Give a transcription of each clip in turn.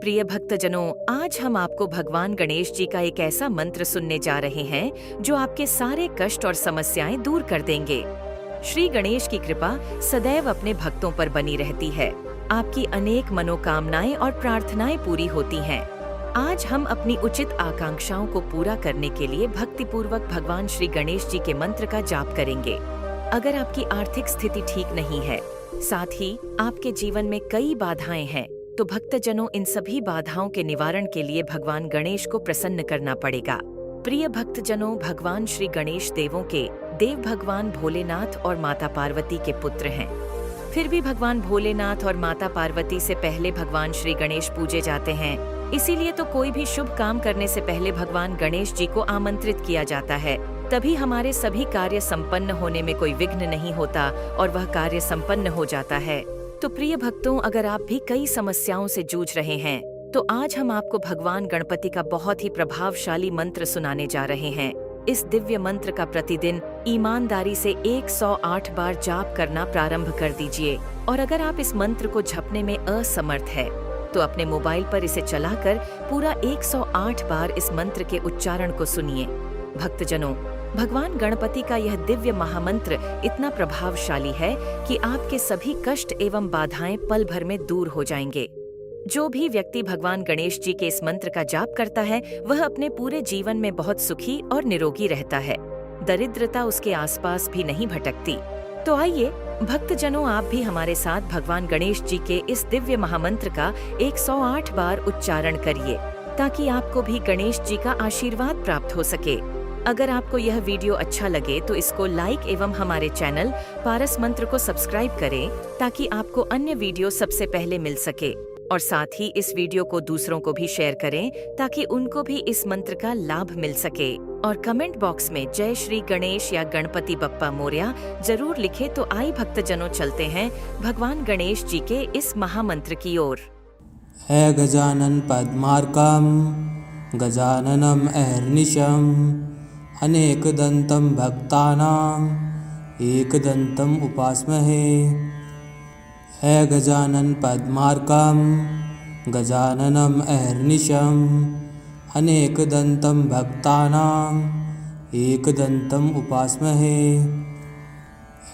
प्रिय भक्तजनों, आज हम आपको भगवान गणेश जी का एक ऐसा मंत्र सुनने जा रहे हैं जो आपके सारे कष्ट और समस्याएं दूर कर देंगे। श्री गणेश की कृपा सदैव अपने भक्तों पर बनी रहती है। आपकी अनेक मनोकामनाएं और प्रार्थनाएं पूरी होती हैं। आज हम अपनी उचित आकांक्षाओं को पूरा करने के लिए भक्तिपूर्वक भगवान श्री गणेश जी के मंत्र का जाप करेंगे। अगर आपकी आर्थिक स्थिति ठीक नहीं है, साथ ही आपके जीवन में कई बाधाएं हैं, तो भक्तजनों इन सभी बाधाओं के निवारण के लिए भगवान गणेश को प्रसन्न करना पड़ेगा। प्रिय भक्तजनों, भगवान श्री गणेश देवों के देव भगवान भोलेनाथ और माता पार्वती के पुत्र हैं। फिर भी भगवान भोलेनाथ और माता पार्वती से पहले भगवान श्री गणेश पूजे जाते हैं। इसीलिए तो कोई भी शुभ काम करने से पहले भगवान गणेश जी को आमंत्रित किया जाता है। तभी हमारे सभी कार्य संपन्न होने में कोई विघ्न नहीं होता और वह कार्य संपन्न हो जाता है। तो प्रिय भक्तों, अगर आप भी कई समस्याओं से जूझ रहे हैं, तो आज हम आपको भगवान गणपति का बहुत ही प्रभावशाली मंत्र सुनाने जा रहे हैं। इस दिव्य मंत्र का प्रतिदिन ईमानदारी से 108 बार जाप करना प्रारंभ कर दीजिए। और अगर आप इस मंत्र को जपने में असमर्थ है, तो अपने मोबाइल पर इसे चलाकर पूरा 108 बार इस मंत्र के उच्चारण को सुनिए। भक्तजनों, भगवान गणपति का यह दिव्य महामंत्र इतना प्रभावशाली है कि आपके सभी कष्ट एवं बाधाएं पल भर में दूर हो जाएंगे। जो भी व्यक्ति भगवान गणेश जी के इस मंत्र का जाप करता है, वह अपने पूरे जीवन में बहुत सुखी और निरोगी रहता है। दरिद्रता उसके आसपास भी नहीं भटकती। तो आइए भक्तजनों, आप भी हमारे साथ भगवान गणेश जी के इस दिव्य महामंत्र का 108 बार उच्चारण करिए, ताकि आपको भी गणेश जी का आशीर्वाद प्राप्त हो सके। अगर आपको यह वीडियो अच्छा लगे तो इसको लाइक एवं हमारे चैनल पारस मंत्र को सब्सक्राइब करें, ताकि आपको अन्य वीडियो सबसे पहले मिल सके। और साथ ही इस वीडियो को दूसरों को भी शेयर करें, ताकि उनको भी इस मंत्र का लाभ मिल सके। और कमेंट बॉक्स में जय श्री गणेश या गणपति बप्पा मोरया जरूर लिखे। तो आई भक्तजनों, चलते हैं भगवान गणेश जी के इस महामंत्र की ओर। है गजानन पद्मार्कम गजाननम अहर्निशम अनेकदंतं भक्तानां एकदंतं उपास्महे। है गजानन पद्मार्कम गजाननम अहर्निशम अनेकदंतं भक्तानां एकदंतं उपास्महे।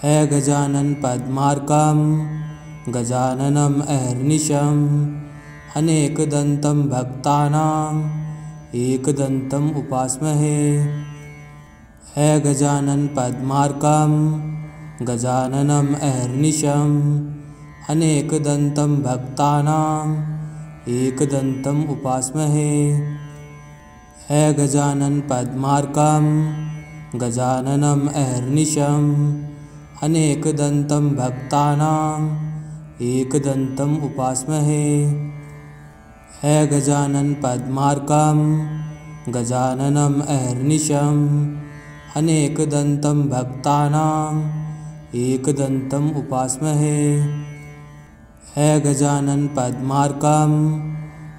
है गजानन पद्मार्कम गजाननम अहर्निशम अनेकदंतं भक्तानां एकदंतं उपास्महे। है गजानन पद्मार्कम गजाननम अहर्निशम अनेकदंतं भक्तानां एकदंतं उपास्महे। है गजानन पद्मार्कम गजाननम अहर्निशम अनेकदंतं भक्तानां एकदंतं उपास्महे। है गजानन पद्मार्कम गजाननम अहर्निशम अनेकदंतं भक्तानां एकदंतं उपास्महे। है गजानन पद्मार्कम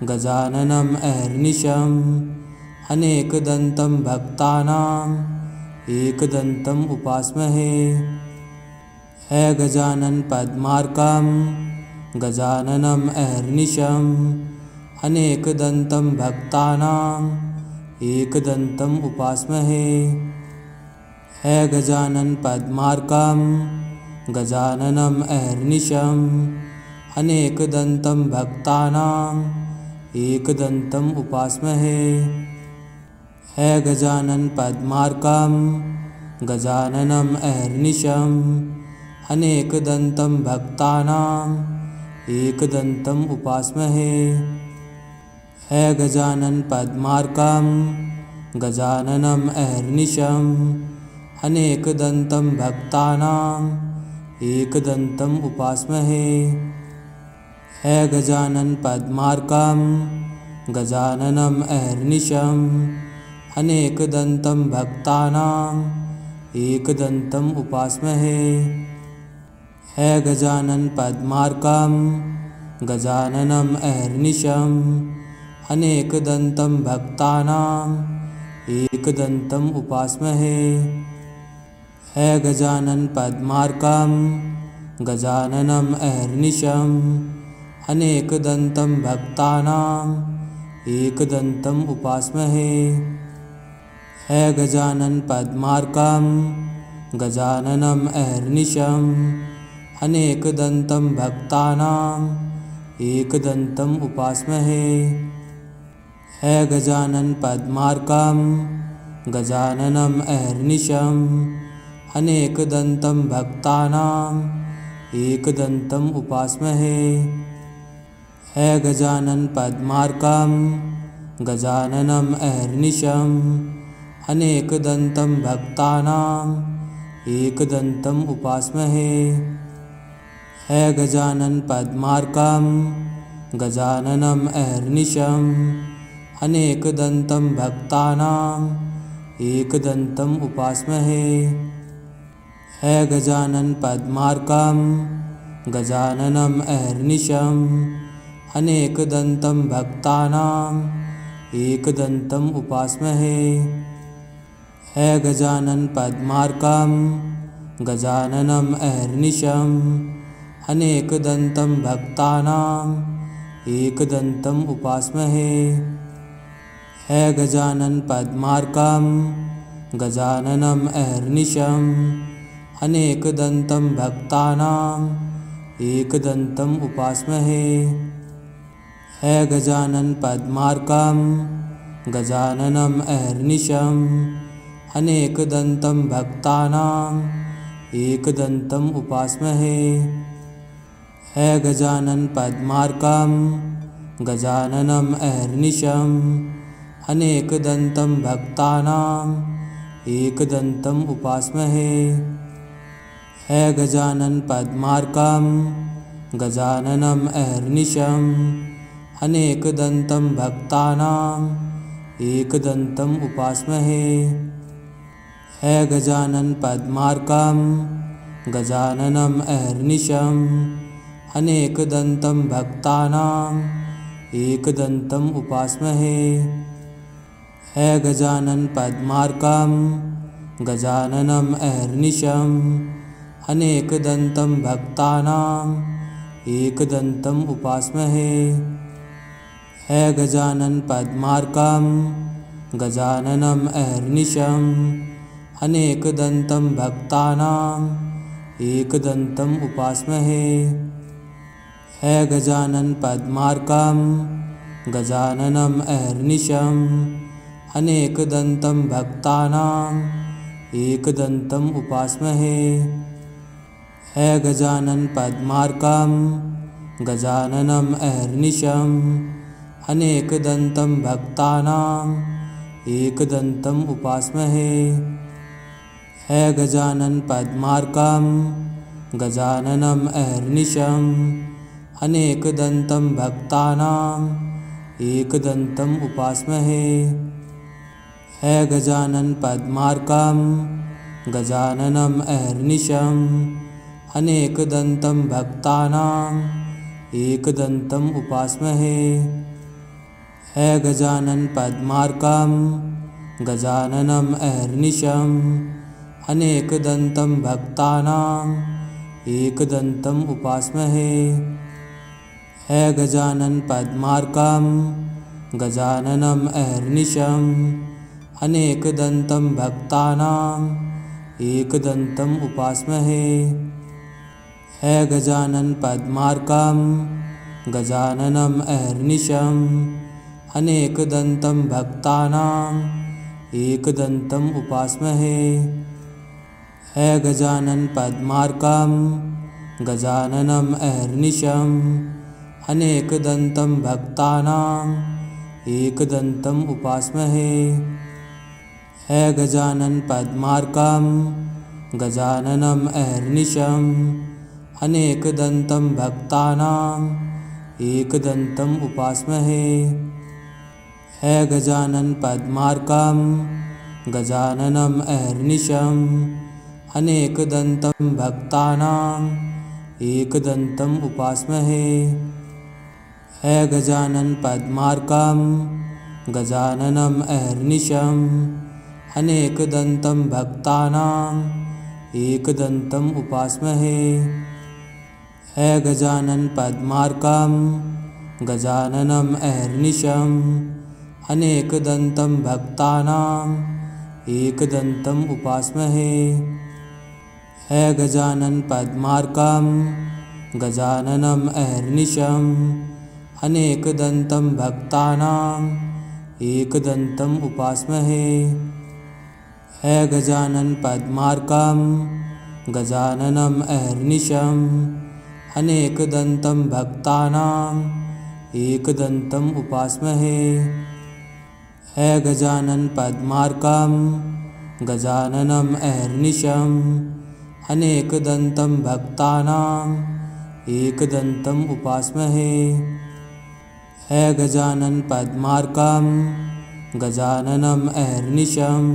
गजाननम अहर्निशम अनेकदंतं भक्तानां एकदंतं उपास्महे। है गजानन पद्मार्कम गजाननम अहर्निशम अनेकदंतं भक्तानां एकदंतं उपास्महे। है गजानन पद्मार्कम गजाननम अहर्निशम अनेकदंतं भक्तानां एकदंतं उपास्महे। है गजानन पद्मार्कम गजाननम अहर्निशम अनेकदंतं भक्तानां एकदंतं उपास्महे। है गजानन पद्मार्कम गजाननम अहर्निशम अनेकदंतं भक्तानां एकदंतं उपास्महे। है गजानन पद्मार्कम गजाननम अहर्निशम अनेकदंतं भक्तानां एकदंतं उपास्महे। है गजानन पद्मार्कम गजाननम अहर्निशम अनेकदंतं भक्तानां एकदंतं उपास्महे। है गजानन पद्मार्कम गजाननम अहर्निशम अनेकदन्तं भक्तानाम् एकदन्तम् उपास्महे। है गजानन पद्मार्कं गजाननम् अहर्निशम् अनेकदन्तं भक्तानाम् एकदन्तम् उपास्महे। है गजानन पद्मार्कं गजाननम् अहर्निशम् अनेकदन्तं भक्तानाम् एकदन्तम् उपास्महे। है गजानन पद्मार्कं गजाननम् अहर्निशम् अनेकदन्तं भक्तानाम् एकदन्तम् उपास्महे। है गजानन पद्मार्कं गजाननम् अहर्निशम् अनेकदन्तं भक्तानाम् एकदन्तम् उपास्महे। है गजानन पद्मार्कं गजाननम् अहर्निशम् अनेकदन्तं भक्तानाम् एकदन्तम् उपास्महे। है गजानन पद्मार्कं गजाननम् अहर्निशम् अनेकदन्तं भक्तानाम् एकदन्तम् उपास्महे। है गजानन पद्मार्कं गजाननम् अहर्निशम् अनेकदन्तं भक्तानाम् एकदन्तम् उपास्महे। है गजानन पद्मार्कं गजाननम् अहर्निशम् अनेकदन्तं भक्तानाम् एकदन्तम् उपास्महे। है गजानन पद्मार्कं गजाननम् अहर्निशम् अनेकदन्तं भक्तानाम् एकदन्तम् उपास्महे। है गजानन पद्मार्कं गजाननम् अहर्निशम् अनेकदन्तं भक्तानाम् एकदन्तम् उपास्महे। है गजानन पद्मार्कं गजाननम् अहर्निशम् अनेकदन्तं भक्तानाम् एकदन्तम् उपास्महे। है गजानन पद्मार्कं गजाननम् अहर्निशम् अनेकदन्तं भक्तानाम् एकदन्तम् उपास्महे। है गजानन पद्मार्कं गजाननम् अहर्निशम् अनेकदन्तं भक्तानाम् एकदन्तम् उपास्महे। है गजानन पद्मार्कं गजाननम् अहर्निशम् अनेकदन्तं भक्तानाम् एकदन्तम् उपास्महे। है गजानन पद्मार्कं गजाननम् अहर्निशम् अनेकदन्तं भक्तानाम् एकदन्तम् उपास्महे। है गजानन पद्मार्कं गजाननम् अहर्निशम् अनेकदन्तं भक्तानाम् एकदन्तम् उपास्महे। है गजानन पद्मार्कं गजाननम् अहर्निशम् अनेकदन्तं भक्तानाम् एकदन्तम् उपास्महे। है गजानन पद्मार्कं गजाननम् अहर्निशम् अनेकदन्तं भक्तानाम् एकदन्तम् उपास्महे। है गजानन पद्मार्कं गजाननम् अहर्निशम् अनेकदन्तं भक्तानाम् एकदन्तम् उपास्महे। है गजानन पद्मार्कं गजाननम् अहर्निशम् अनेकदन्तं भक्तानाम् एकदन्तम् उपास्महे। है गजानन पद्मार्कं गजाननम् अहर्निशम् अनेकदन्तं भक्तानाम् एकदन्तम् उपास्महे। है गजानन पद्मार्कं गजाननम् अहर्निशम् अनेकदन्तं भक्तानाम् एकदन्तम् उपास्महे। है गजानन पद्मार्कं गजाननम् अहर्निशम् अनेकदन्तं भक्तानाम् एकदन्तम् उपास्महे। है गजानन पद्मार्कं गजाननम् अहर्निशम् अनेकदन्तं भक्तानाम् एकदन्तम् उपास्महे। है गजानन पद्मार्कं गजाननम् अहर्निशम् अनेकदन्तं भक्तानां एकदन्तम् उपास्महे। है गजानन पद्मार्कं गजाननम् अहर्निशम् अनेकदन्तं भक्तानां एकदन्तम् उपास्महे। है गजानन पद्मार्कं गजाननम् अहर्निशम् अनेकदन्तं भक्तानां एकदन्तम् उपास्महे। है गजानन पद्मार्कं गजाननम् अहर्निशम् अनेकदन्तं भक्तानां एकदन्तम् उपास्महे। है गजानन पद्मार्कं गजाननम् अहर्निशम्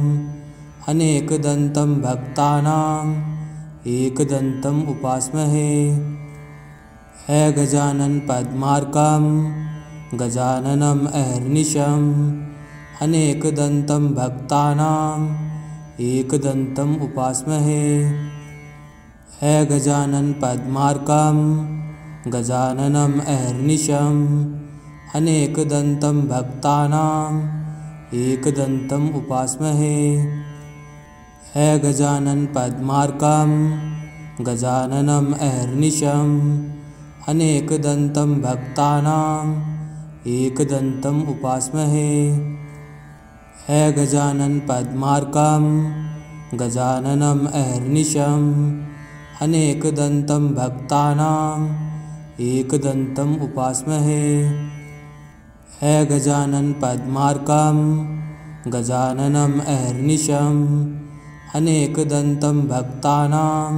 अनेकदन्तं भक्तानां एकदन्तम् उपास्महे। है गजानन पद्मार्कं गजाननम् अहर्निशम् अनेकदन्तं भक्तानां एकदन्तम् उपास्महे। है गजानन पद्मार्कं गजाननम् अहर्निशम् अनेकदन्तं भक्तानां एकदन्तम् उपास्महे। है गजानन पद्मार्कं गजाननम् अहर्निशम् अनेकदन्तं भक्तानां एकदन्तम् उपास्महे। है गजानन पद्मार्कं गजाननम् अहर्निशम् अनेकदन्तं भक्तानां एकदन्तम् उपास्महे। है गजानन पद्मार्कं गजाननम् अहर्निशम् अनेकदन्तं भक्तानां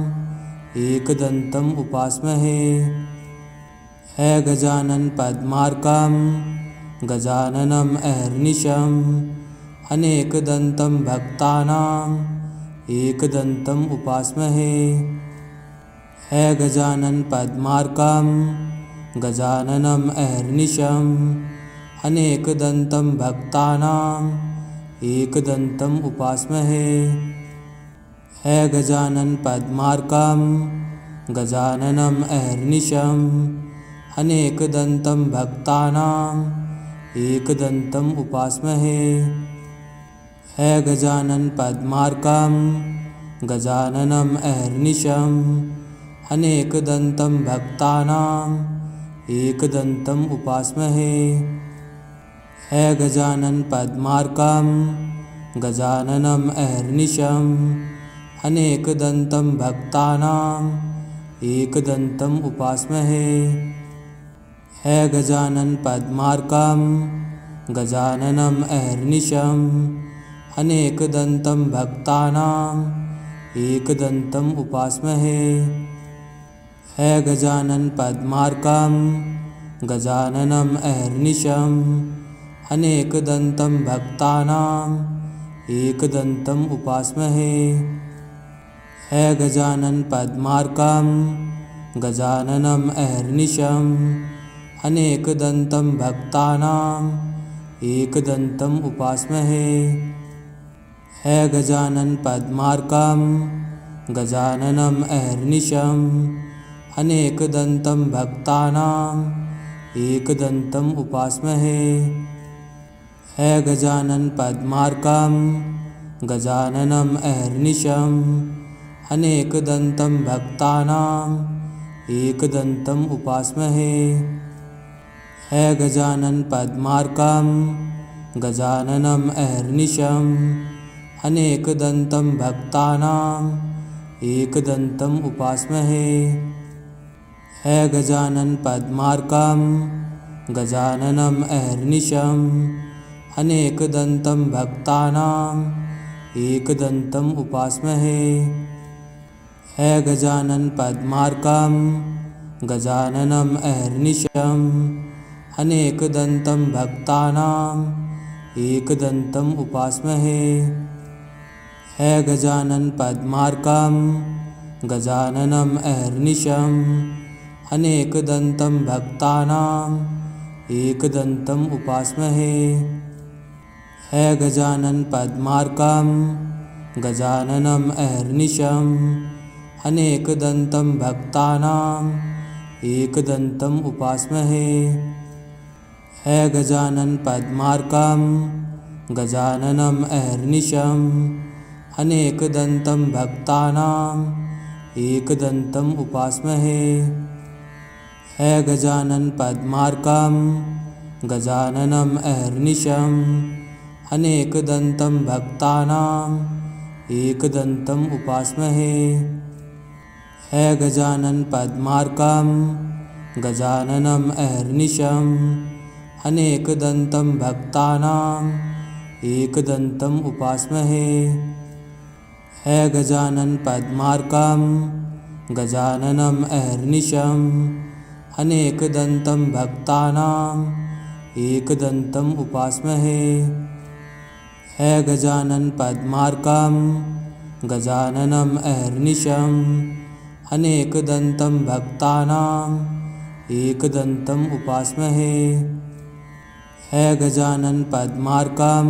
एकदन्तम् उपास्महे। है गजानन पद्मार्कं गजाननम् अहर्निशम् अनेकदन्तं भक्तानां एकदन्तम् उपास्महे। है गजानन पद्मार्कं गजाननम् अहर्निशम् अनेकदन्तं भक्तानां एकदन्तम् उपास्महे। है गजानन पद्मार्कं गजाननम् अहर्निशम् अनेकदन्तं भक्तानां एकदन्तम् उपास्महे। है गजानन पद्मार्कं गजाननम् अहर्निशम् अनेकदन्तं भक्तानां एकदन्तम् उपास्महे। है गजानन पद्मार्कं गजाननम् अहर्निशम् अनेकदन्तं भक्तानां एकदन्तम् उपास्महे। है गजानन पद्मार्कं गजाननम् अहर्निशम् अनेकदन्तं भक्तानां एकदन्तम् उपास्महे। है गजानन पद्मार्कं गजाननम् अहर्निशम् अनेकदन्तं भक्तानां एकदन्तम् उपास्महे। है गजानन पद्मार्कं गजाननम् अहर्निशम् अनेकदन्तं भक्तानां एकदन्तम् उपास्महे। है गजानन पद्मार्कं गजाननम् अहर्निशम् अनेकदन्तं भक्तानां एकदन्तम् उपास्महे। है गजानन पद्मार्कं गजाननम् अहर्निशम् अनेकदन्तं भक्तानां एकदन्तम् उपास्महे। है गजानन पद्मार्कं गजाननम् अहर्निशम् अनेकदन्तं भक्तानां एकदन्तम् उपास्महे। है गजानन पद्मार्कं गजाननम् अहर्निशम् अनेकदन्तं भक्तानां एकदन्तम् उपास्महे। है गजानन पद्मार्कं गजाननम् अहर्निशम् अनेकदन्तं भक्तानां एकदन्तम् उपास्महे। है गजानन पद्मार्कं गजाननम् अहर्निशम् अनेकदन्तं भक्तानां एकदन्तम् उपास्महे। है गजानन पद्मार्कं गजाननम् अहर्निशम् अनेकदन्तं भक्तानां एकदन्तम् उपास्महे। है गजानन पद्मार्कं गजाननम् अहर्निशम् अनेकदन्तं भक्तानां एकदन्तम् उपास्महे। है गजानन पद्मार्कं गजाननम् अहर्निशम् अनेकदन्तं भक्तानां एकदन्तम् उपास्महे। है गजानन पद्मार्कं गजाननम् अहर्निशम् अनेकदन्तं भक्तानां एकदन्तम् उपास्महे। है गजानन पद्मार्कं गजाननम् अहर्निशम् अनेकदन्तं भक्तानां एकदन्तम् उपास्महे। है गजानन पद्मार्कं गजाननम् अहर्निशम् अनेकदन्तं भक्तानां एकदन्तम् उपास्महे। है गजानन पद्मार्कं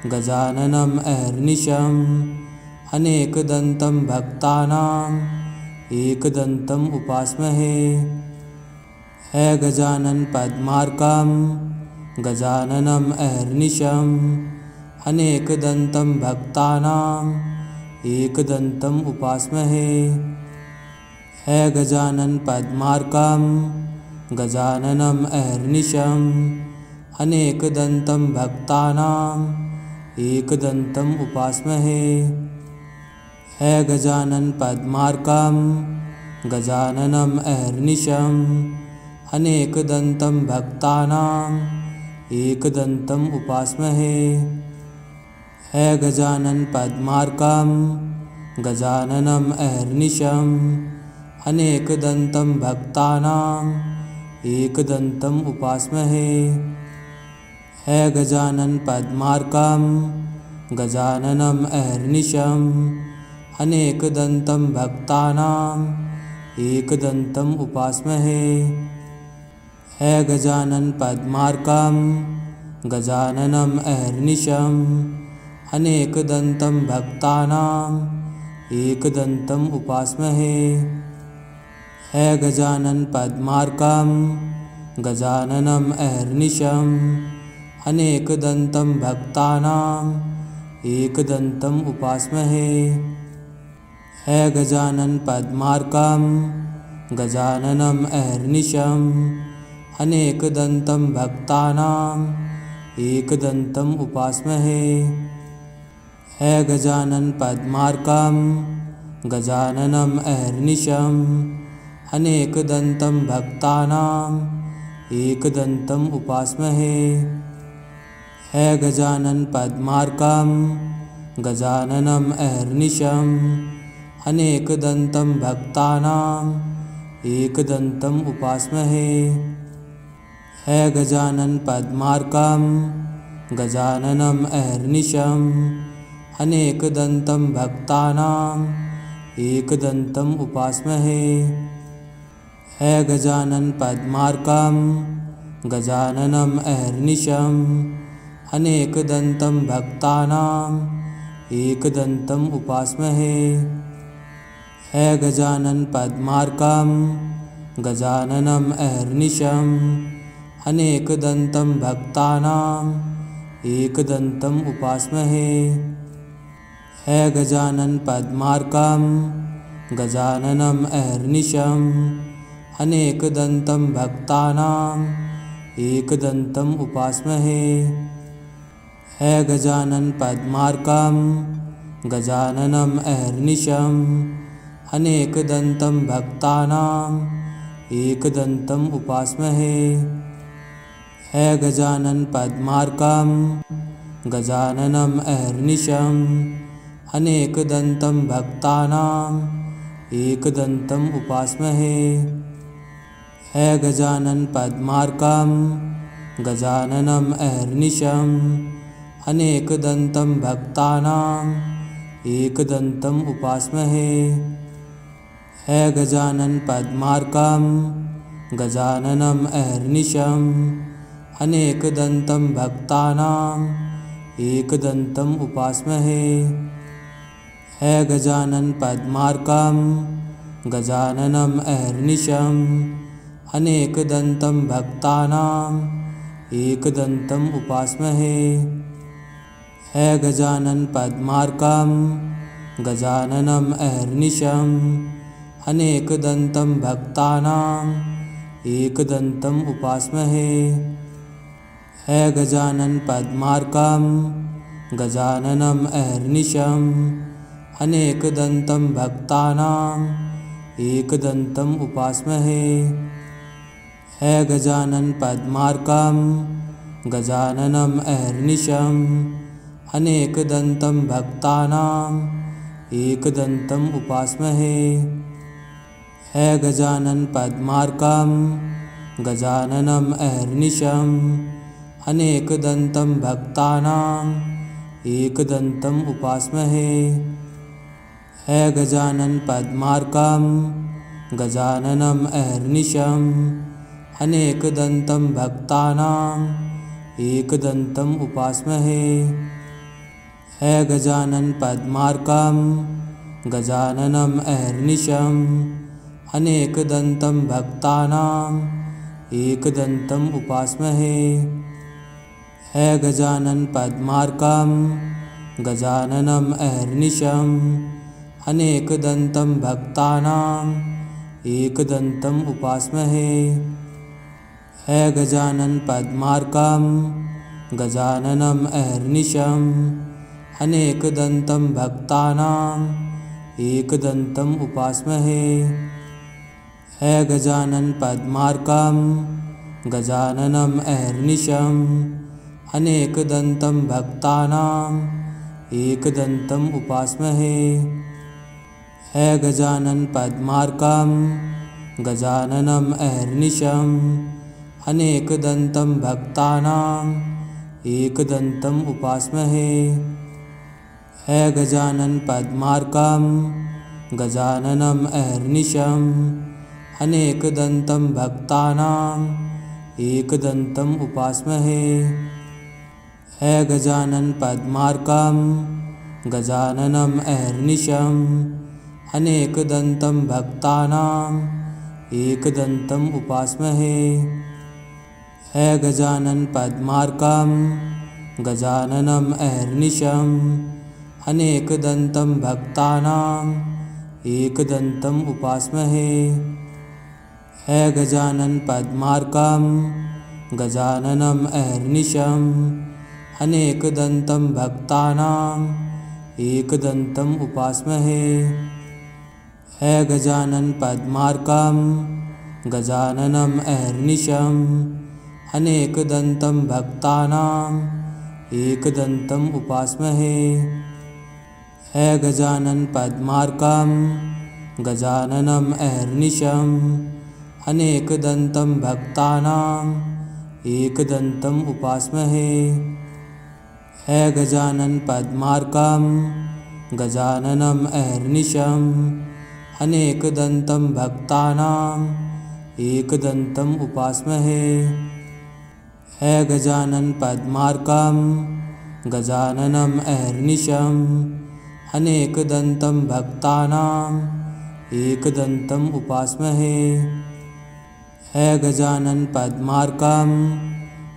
गजाननम् अहर्निशम् अनेकदन्तं भक्तानां एकदन्तम् उपास्महे। है गजानन पद्मार्कं गजाननम् अहर्निशम् अनेकदन्तं भक्तानां एकदन्तम् उपास्महे। है गजानन पद्मार्कं गजाननम् अहर्निशम् अनेकदन्तं भक्तानां एकदन्तम् उपास्महे। है गजानन पद्मार्कं गजाननम् अहर्निशम् अनेकदन्तं भक्तानां एकदन्तम् उपास्महे। है गजानन पद्मार्कं गजाननम् अहर्निशम् अनेकदन्तं भक्तानां एकदन्तम् उपास्महे। है गजानन पद्मार्कं गजाननम् अहर्निशम् अनेकदन्तं भक्तानां एकदन्तम् उपास्महे। है गजानन पद्मार्कं गजाननम् अहर्निशम् अनेकदन्तं भक्तानां एकदन्तम् उपास्महे। है गजानन पद्मार्कं गजाननम् अहर्निशम् अनेकदन्तं भक्तानां एकदन्तम् उपास्महे। है गजानन पद्मार्कं गजाननम् अहर्निशम् अनेकदन्तं भक्तानां एकदन्तम् उपास्महे। है गजानन पद्मार्कं गजाननम् अहर्निशम् अनेकदन्तं भक्तानां एकदन्तम् उपास्महे। है गजानन पद्मार्कं गजाननम् अहर्निशम् अनेकदन्तं भक्तानां एकदन्तम् उपास्महे। है गजानन पद्मार्कं गजाननम् अहर्निशम् अनेकदन्तं भक्तानां एकदन्तम् उपास्महे। है गजानन पद्मार्कं गजाननम् अहर्निशम् अनेकदन्तं भक्तानां एकदन्तम् उपास्महे। है गजानन पद्मार्कं गजाननम् अहर्निशम् अनेकदन्तं भक्तानां एकदन्तम् उपास्महे। है गजानन पद्मार्कं गजाननम् अहर्निशम् अनेकदन्तं भक्तानां एकदन्तम् उपास्महे। है गजानन पद्मार्कं गजाननम् अहर्निशम् अनेकदन्तं भक्तानां एकदन्तम् उपास्महे। है गजानन पद्मार्कं गजाननम् अहर्निशम् अनेकदन्तं भक्तानां एकदन्तम् उपास्महे। है गजानन पद्मार्कं गजाननम् अहर्निशम् अनेकदन्तं भक्तानां एकदन्तम् उपास्महे। है गजानन पद्मार्कं गजाननम् अहर्निशम् अनेकदन्तं भक्तानां एकदन्तम् उपास्महे। है गजानन पद्मार्कं गजाननम् अहर्निशम् अनेकदन्तं भक्तानाम् एकदन्तम् उपास्महे। है गजानन पद्मार्कं गजाननम् अहर्निशम् अनेकदन्तं भक्तानाम् एकदन्तम् उपास्महे। है गजानन पद्मार्कं गजाननम् अहर्निशम् अनेकदन्तं भक्तानाम् एकदन्तम् उपास्महे। है गजानन पद्मार्कं गजाननम् अहर्निशम् अनेकदन्तं भक्तानाम् एकदन्तम् उपास्महे। है गजानन पद्मार्कं गजाननम् अहर्निशम् अनेकदन्तं भक्तानाम् एकदन्तम् उपास्महे। है गजानन पद्मार्कं गजाननम् अहर्निशम् अनेकदन्तं भक्तानाम् एकदन्तम् उपास्महे। है गजानन पद्मार्कं गजाननम् अहर्निशम् अनेकदन्तं भक्तानाम् एकदन्तम् उपास्महे। है गजानन पद्मार्कं गजाननम् अहर्निशम् अनेकदन्तं भक्तानाम् एकदन्तम् उपास्महे। है गजानन पद्मार्कं गजाननम् अहर्निशम् अनेकदन्तं भक्तानाम् एकदन्तम् उपास्महे। है गजानन पद्मार्कं गजाननम् अहर्निशम् अनेकदन्तं भक्तानाम् एकदन्तम् उपास्महे। है गजानन पद्मार्कं गजाननम् अहर्निशम् अनेकदन्तं भक्तानाम् एकदन्तम् उपास्महे। है गजानन पद्मार्कं गजाननम् अहर्निशम् अनेकदन्तं भक्तानाम् एकदन्तम् उपास्महे। है गजानन पद्मार्कं गजाननम् अहर्निशम् अनेकदन्तं भक्तानाम् एकदन्तम् उपास्महे। है गजानन पद्मार्कं गजाननम् अहर्निशम् अनेकदन्तं भक्तानाम् एकदन्तम् उपास्महे। है गजानन पद्मार्कं गजाननम् अहर्निशम् अनेकदन्तं भक्तानाम् एकदन्तम् उपास्महे। है गजानन पद्मार्कं गजाननम् अहर्निशम् अनेकदन्तं भक्तानाम् एकदन्तम् उपास्महे। है गजानन पद्मार्कं गजाननम् अहर्निशम् अनेकदन्तं भक्तानाम् एकदन्तम् उपास्महे। है गजानन पद्मार्कं गजाननम् अहर्निशम् अनेकदन्तं भक्तानाम् एकदन्तम् उपास्महे। है गजानन पद्मार्कं गजाननम् अहर्निशम् अनेकदन्तं भक्तानाम् एकदन्तम् उपास्महे। है गजानन पद्मार्कं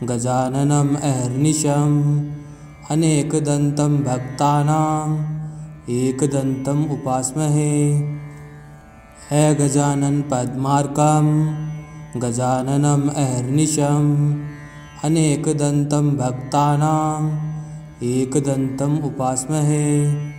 गजाननम् अहर्निशम् अनेकदन्तं भक्तानाम् एकदन्तम् उपास्महे। है गजानन पद्मार्कं गजाननम् अहर्निशम् अनेकदन्तं भक्तानाम् एकदन्तम् उपास्महे।